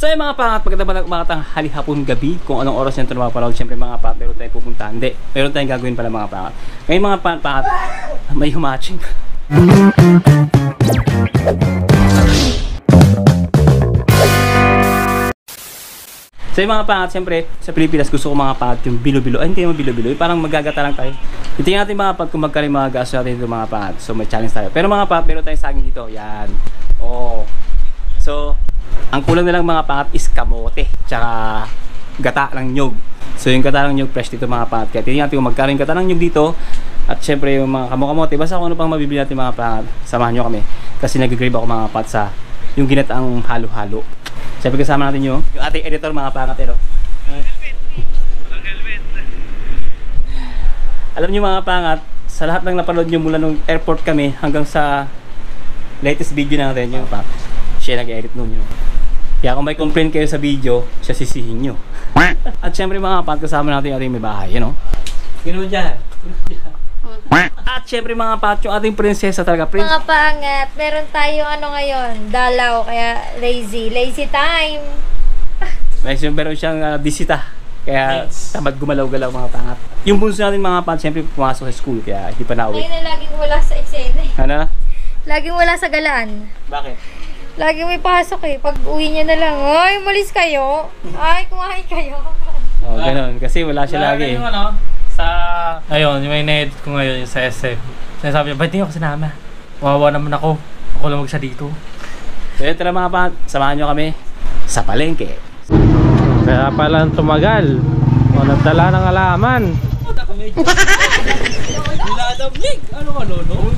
So yung mga pangat, magandang mga tanghali, hapon, gabi, kung anong oras nyo ito napapanood, syempre mga pangat, meron tayong pupuntahan. Hindi, meron tayong gagawin pala mga pangat. Ngayon mga pangat, may humatching. So yung mga pangat, syempre, sa Pilipinas, gusto ko mga pangat yung bilo-bilo. Ay, hindi naman bilo-bilo, parang magagata lang tayo. Itingnan natin mga pangat kung magkano mga gasto natin dito mga pangat. So may challenge tayo. Pero mga pangat, meron tayong saging dito. Yan. Oh. So, ang kulang nilang mga pangat is kamote, tsaka gata ng nyug. So yung gata ng nyug fresh dito mga pangat. Kaya tingnan natin kung magkano yung gata ng nyug dito. At syempre yung mga kamote, basta kung ano pang mabibili natin mga pangat, samahan nyo kami. Kasi nag-grave ako mga pangat sa yung ginataang halo-halo. Syempre kasama natin yung ating editor mga pangat. Alam nyo mga pangat, sa lahat ng napanood nyo mula nung airport kami hanggang sa latest video natin yung pangat, siya nag-edit nun yun. Kaya kung may complain kayo sa video, siya sisihin nyo. At syempre mga pangat, kasama natin yung ating may bahay, you know? Sino dyan? At syempre mga pangat, yung ating prinsesa talaga. Mga pangat, meron tayong ano ngayon, dalaw, kaya lazy time. Meron siyang bisita. Kaya tamad gumalaw-galaw mga pangat. Yung bunso natin mga pangat, syempre pumasok sa school, kaya hindi pa nauwi. Ngayon na laging wala sa eksena eh. Ano? Laging wala sa galaan. Bakit? Laging may pasok eh. Pag uwi niya na lang, ay, umalis kayo. Ay, kumain kayo. Oh, ganun. Kasi wala siya lagi eh. Yung ano, sa, ayun, yung may na-edit ko ngayon sa SF. Sinasabi niya, ba't di ako sinama? Wawa naman ako. Ako lang mag-isa dito. So yun, tara mga pangat, samahan nyo kami sa palengke. Kaya pala tumagal. O, nagdala ng alaman. Niladamig! Ano ka, Lolo?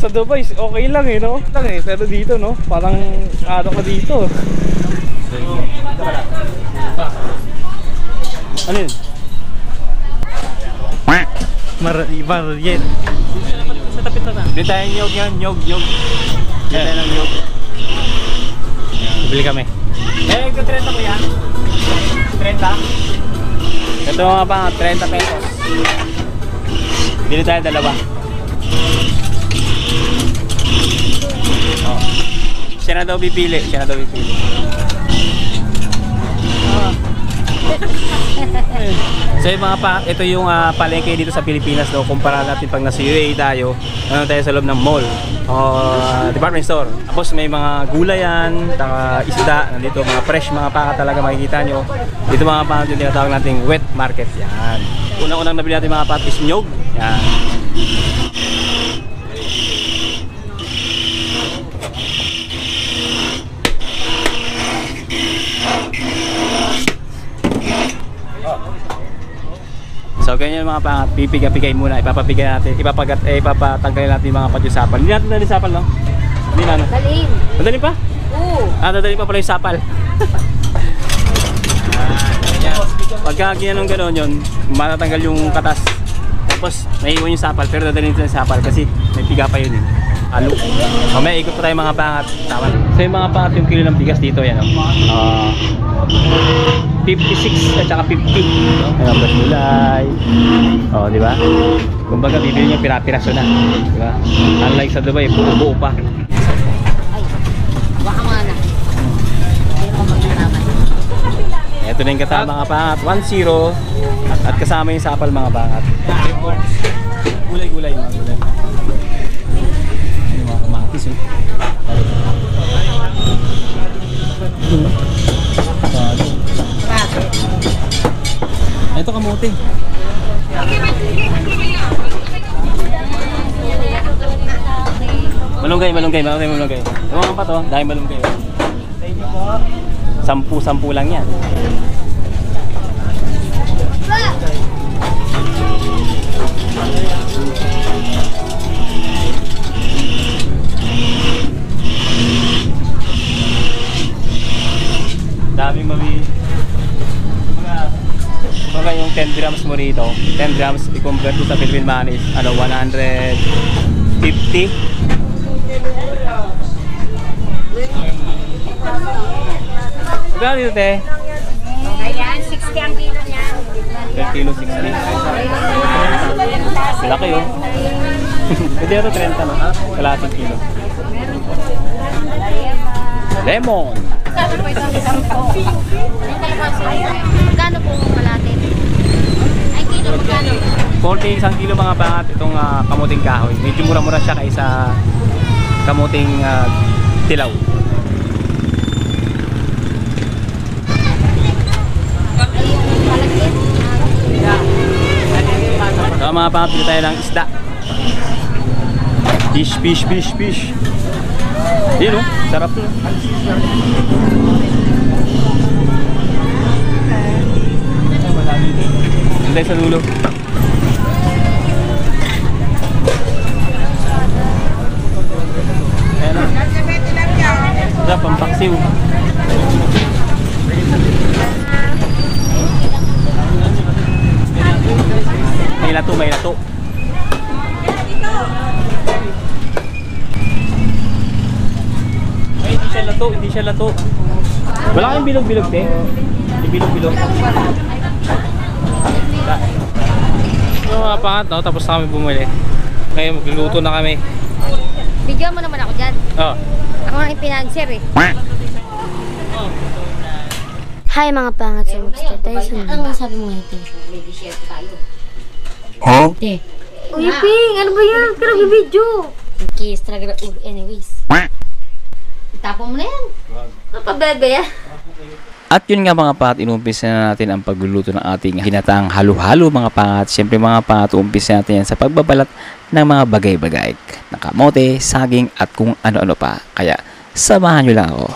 Sa Dubai, okay lang eh, no? Lang eh, pero dito, no? Parang ano ka dito. Ano yun? Marien. Sa tapit na. Bili tayo ng nyog yan, nyog. Bili tayo ng nyog. Bili kami. Eh, ito 30 ko yan. 30? Ito mga pangat, 30 pesos. Bili tayo dalawa. Oh. Siya na daw bipili. So yung mga ito yung palengke dito sa Pilipinas no, kumpara natin pag nasa UAE tayo, ano tayo sa loob ng mall o department store. Tapos may mga gulayan, isda, nandito mga fresh mga paka talaga makikita nyo. Dito mga paka yung tinatawag nating wet market. Yan. Unang-unang nabili natin mga paka is nyog. Yan. So ganyan mga pangat, pipigay muna, ipapapigay natin, ipapatanggalin natin yung mga patyusapal. Hindi natin dali sapal, no? Hindi na, no? Dalhin. Madali pa? Oo. Dadali pa pala yung sapal. Pagka gano'n yun, matatanggal yung katas. Tapos, naiiwan yung sapal, pero dadalhin natin yung sapal kasi may piga pa yun eh. Halo. Mamaya ikot pa tayo mga pangat. Tama. So yung mga pangat, yung kilo ng bigas dito, yan o. 56 at saka 50. Ayan, basmulay. O, di ba? Kumbaga, bibili nyo pira-piraso na. Di ba? Unlike sa Dubai, buo-buo pa. Ay, baka mga na. Ito na yung katama mga pangat. 1-0. At kasama yung sapal mga pangat. Gulay-gulay mga gulay. Yung mga kamatis eh. Ito kamote. Malunggay. Ewan pa to, dahil malunggay. 10 lang yan. Daming mami. Kumbaga yung 10 grams mo rito, 10 grams i-convert sa Philippine money is 150. Gano'n dito te? Ayan, 60 ang kilo niya. 10 kilo 60. Laki yun. Pwede ito 30 no? Kalating kilo. lemon. Magkano po kalatin? Ay, kilo, magkano? 40 isang kilo mga pangat itong kamuting kahoy. Medyo mura-mura siya kaysa kamuting tilaw. So mga pangat, dito tayo ng isda. Fish. Yun o, sarap yun. Hintay sa dulo. Ayan na. Sarap, pampaksiw. May lato. Ay, hindi siya lato. Wala kayong bilog-bilog, te. Hindi bilog-bilog. So mga pangat, no? Tapos na kami bumili. Ngayon magluluto na kami. Bigyan mo naman ako dyan. Oh. Ako ang ipinanser eh. Hi mga pangat sa Magstart tayo sa ano sabi mo ngayon, Te? Huh? Te. Uy, Ping! Ano ba yan? Pero video! Kiss talaga na ulo. Anyways. Itapon mo na yan. Ano pa, bebe? At yun nga mga pangat, inumpisa na natin ang pagluluto ng ating ginataang halo-halo mga pangat. Siyempre mga pangat, umpisa natin yan sa pagbabalat ng mga bagay-bagay. Nakamote, saging at kung ano-ano pa. Kaya samahan nyo lang ako.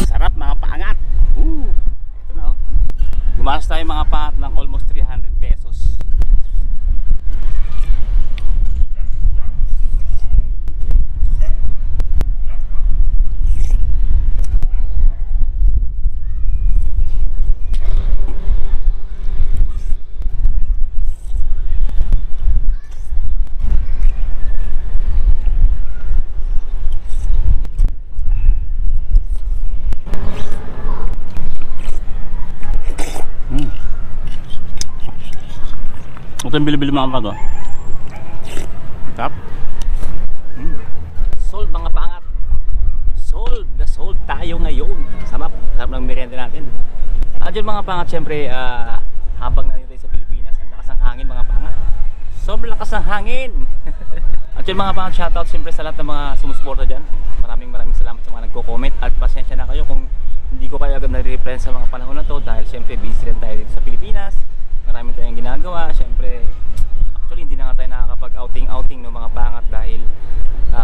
Sarap mga pangat. Ito na oh. Gumastos tayo mga pangat ng almost 300 pesos. Ito yung bilibili mga pangat. Sarap. Sold mga pangat. Sold tayo ngayon. Sarap ng merienda natin. Diyan mga pangat, syempre habang nandito tayo sa Pilipinas, ang lakas ng hangin mga pangat. Sobrang lakas ng hangin. At yun mga pangat, shoutout syempre sa lahat ng mga sumusuporta dyan. Maraming salamat sa mga nagko-comment. At pasensya na kayo kung hindi ko kayo agad nare-reply sa mga panahon na to. Dahil syempre busy rin tayo dito sa Pilipinas. Marami tayong ginagawa. Syempre, actually hindi na nga tayo nakakapag-outing no mga pangat. Dahil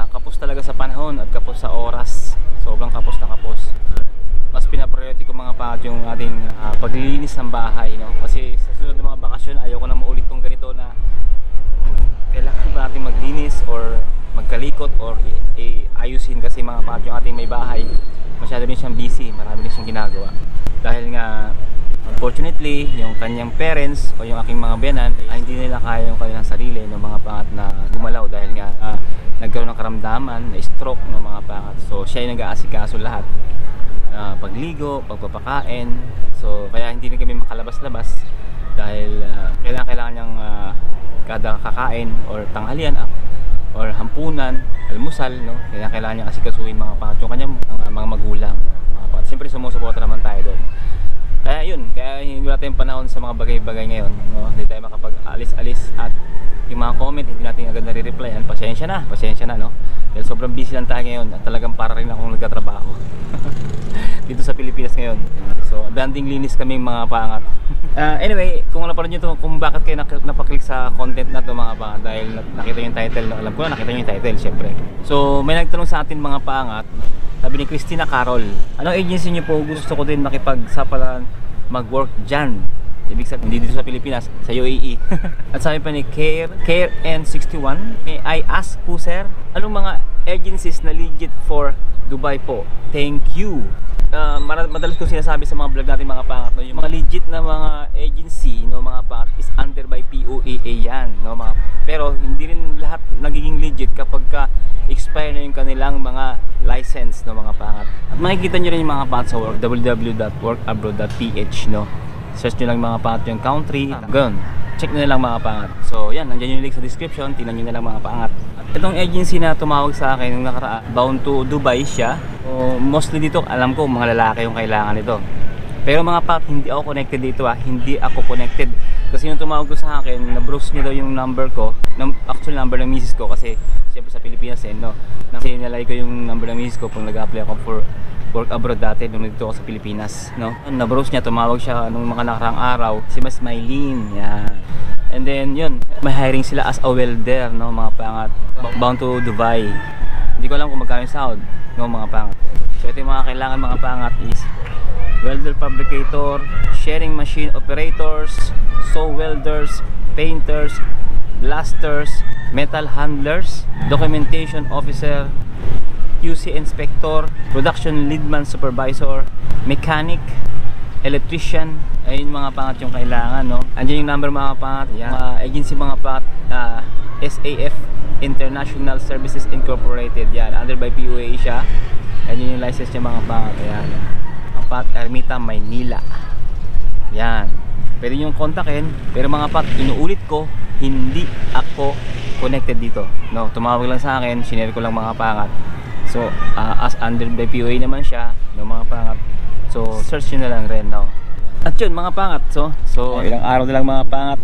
kapos talaga sa panahon at kapos sa oras. Sobrang kapos na kapos. Mas pinapriority ko mga pangat yung ating paglilinis ng bahay, no? Kasi sa sunod ng mga bakasyon ayoko na maulit tong ganito na kailangan ba natin maglinis or magkalikot or ayusin kasi mga pangat yung ating may bahay. Masyado rin siyang busy, marami rin siyang ginagawa. Dahil nga unfortunately, yung kanyang parents o yung aking mga biyanan ay hindi nila kaya yung kanilang sarili ng mga pangat na gumalaw dahil nga nagkaroon ng karamdaman, na stroke ng mga pangat. So siya yung nag-aasikaso lahat. Pagligo, pagpapakain. So kaya hindi na kami makalabas-labas dahil kailangan niyang kada kakain or tanghalian or hampunan, almusal, no? Kailangan niya asikasuhin mga pangat yung kanyang mga magulang. Mga pangat. Siyempre sumusuporta naman tayo doon. Kaya yun, kaya hindi wala tayong panahon sa mga bagay-bagay ngayon, no? Hindi tayo makapag-alis-alis at yung mga comment hindi natin agad nare-replyan. Pasensya na, no? Dahil sobrang busy lang tayo ngayon at talagang para rin akong nagtatrabaho dito sa Pilipinas ngayon. So, danding linis kaming mga pangat. Anyway, kung napanood nyo to, kung bakit kayo napaklik sa content na to mga pangat, dahil nakita yung title, no? Alam ko na nakita nyo yung title, syempre. So, may nagtanong sa atin mga pangat. Sabi ni Christina Carol, anong agency niyo po gusto ko din makipagsapalaran mag-work dyan? Ibig sabihin, hindi dito sa Pilipinas, sa UAE. At sabi pa ni Care N61, may I ask po sir, anong mga agencies na legit for Dubai po? Thank you. Madalas ko sinasabi sa mga vlog natin mga pangat, no, yung mga legit na mga agency, no, mga pangat is under by POAA yan, no, mga, pero hindi rin lahat nagiging legit kapag ka expire na yung kanilang mga license, no, mga pangat. At makikita nyo rin yung mga pangat sa www.workabroad.ph, no. Search nyo lang mga pangat yung country, ganun. Check nyo na lang mga pangat. So yan, nandiyan yung link sa description, tingnan nyo na lang mga pangat. At itong agency na tumawag sa akin nung nakaraan, bound to Dubai siya. So, mostly dito, alam ko mga lalaki yung kailangan nito. Pero mga pangat, hindi ako connected dito hindi ako connected. Kasi yung tumawag ko sa akin, na-browse niya daw yung number ko, actual number ng misis ko kasi siyempre sa Pilipinas no. Kasi nalay ko yung number ng misis ko kung nag-apply ako for work abroad dati nung dito ako sa Pilipinas, no. Na-browse niya, tumawag siya nung mga nakarang araw, si Mas Maylene, yan. And then yun, may hiring sila as a welder, no, mga pangat, bound to Dubai. Hindi ko alam kung magkano yung sahod, no, mga pangat. So ito yung mga kailangan mga pangat is welder fabricator, sharing machine operators, saw welders, painters, blasters, metal handlers, documentation officer, QC inspector, production leadman supervisor, mechanic, electrician. Ayun mga pangat yung kailangan, no. Andiyan yung number mga pangat, yan. Mga agency mga pangat, SAF International Services Incorporated, yan, under by POA siya. Ayun yung license niya mga pangat, yan. Ang pangat, Ermita, Maynila. Yan. Pwede yung kontakin, pero mga pangat, inuulit ko, hindi ako connected dito, no. Tumawag lang sa akin, sinare ko lang mga pangat. So, as under by POA naman siya, no, mga pangat. So, search nyo na lang rin, no. At yun, mga pangat, so ilang araw na lang mga pangat,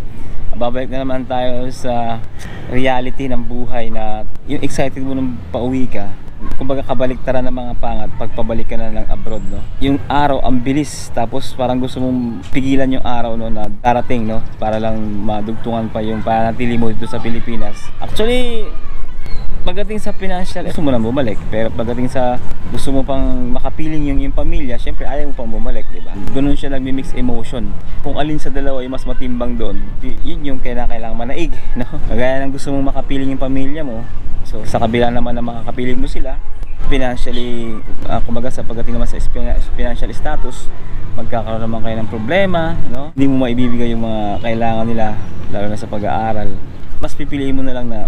babalik na naman tayo sa reality ng buhay na yung excited mo nung pauwi ka. Kumbaga kabaliktaran ng mga pangat pag pabalik ka na ng abroad, no. Yung araw ang bilis, tapos parang gusto mong pigilan yung araw, no, na darating, no, para lang madugtungan pa yung panatili mo dito sa Pilipinas. Actually, pagdating sa financial, gusto mo na bumalik. Pero pagdating sa gusto mo pang makapiling yung pamilya, syempre ayaw mo pang bumalik, di ba? Ganun siya nagmi-mix emotion. Kung alin sa dalawa ay mas matimbang doon, yun yung kailangang manaig, no? Kagaya ng gusto mong makapiling yung pamilya mo, so sa kabila naman na makakapiling mo sila, financially, kumbaga sa pagdating naman sa financial status, magkakaroon naman kayo ng problema, no? Hindi mo maibibigay yung mga kailangan nila, lalo na sa pag-aaral. Mas pipiliin mo na lang na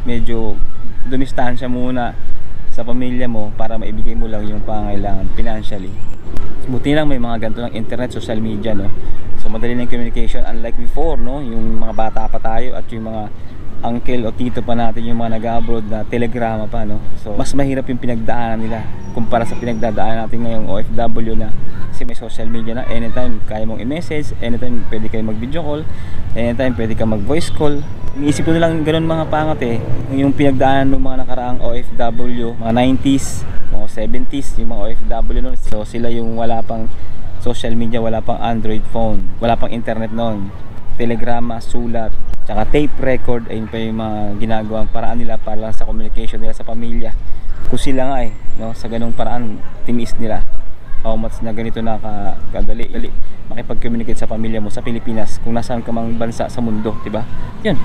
medyo dumistansya muna sa pamilya mo para maibigay mo lang yung pangailangan financially. Buti lang may mga ganito ng internet, social media, no. So madali na yung communication, unlike before, no, yung mga bata pa tayo at yung mga uncle o tito pa natin yung mga nag-abroad na telegrama pa, no. So mas mahirap yung pinagdaanan nila kumpara sa pinagdadaanan natin ngayong OFW na kasi may social media na, anytime kaya mong i-message, anytime pwede kayo mag-video call, anytime pwede ka mag-voice call. Iniisip ko nilang ganun mga pangat yung pinagdaanan ng mga nakaraang OFW, mga 90s, mga 70s, yung mga OFW noon. So sila yung wala pang social media, wala pang Android phone, wala pang internet noon. Telegrama, sulat, tsaka tape record, ayun pa yung mga ginagawang paraan nila para lang sa communication nila sa pamilya. Kung sila nga no, sa ganung paraan tinis nila how much na ganito na kadali makipag-communicate sa pamilya mo sa Pilipinas kung nasaan ka mang bansa sa mundo, diba? Yun.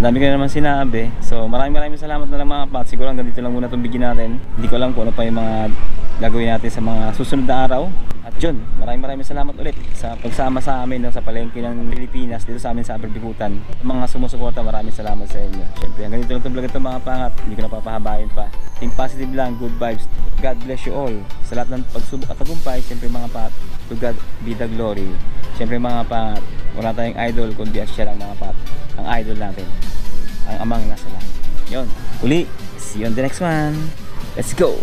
Dami ko na naman sinabi. So maraming salamat na lang mga pat. Siguro hanggang dito lang muna itong video natin. Hindi ko alam kung ano pa yung mga gagawin natin sa mga susunod na araw. At yun, maraming salamat ulit sa pagsama sa amin, no, sa palengke ng Pilipinas dito sa amin sa Aberbikutan. Mga sumusuporta, maraming salamat sa inyo. Siyempre hanggang dito lang itong vlog ito mga pangat. Hindi ko na papahabain pa. Think positive lang, good vibes. God bless you all. Sa lahat ng pagsubok at tagumpay, siyempre mga pat, to God be the glory. Siyempre mga pat, wala tayong idol kundi siya lang mga pat, ang idol natin, ang amang nasa langit. Yun, uli, see you on the next one. Let's go!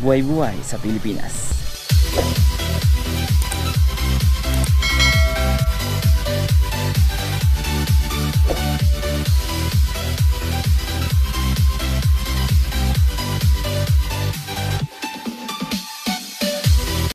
Buhay-buhay sa Pilipinas.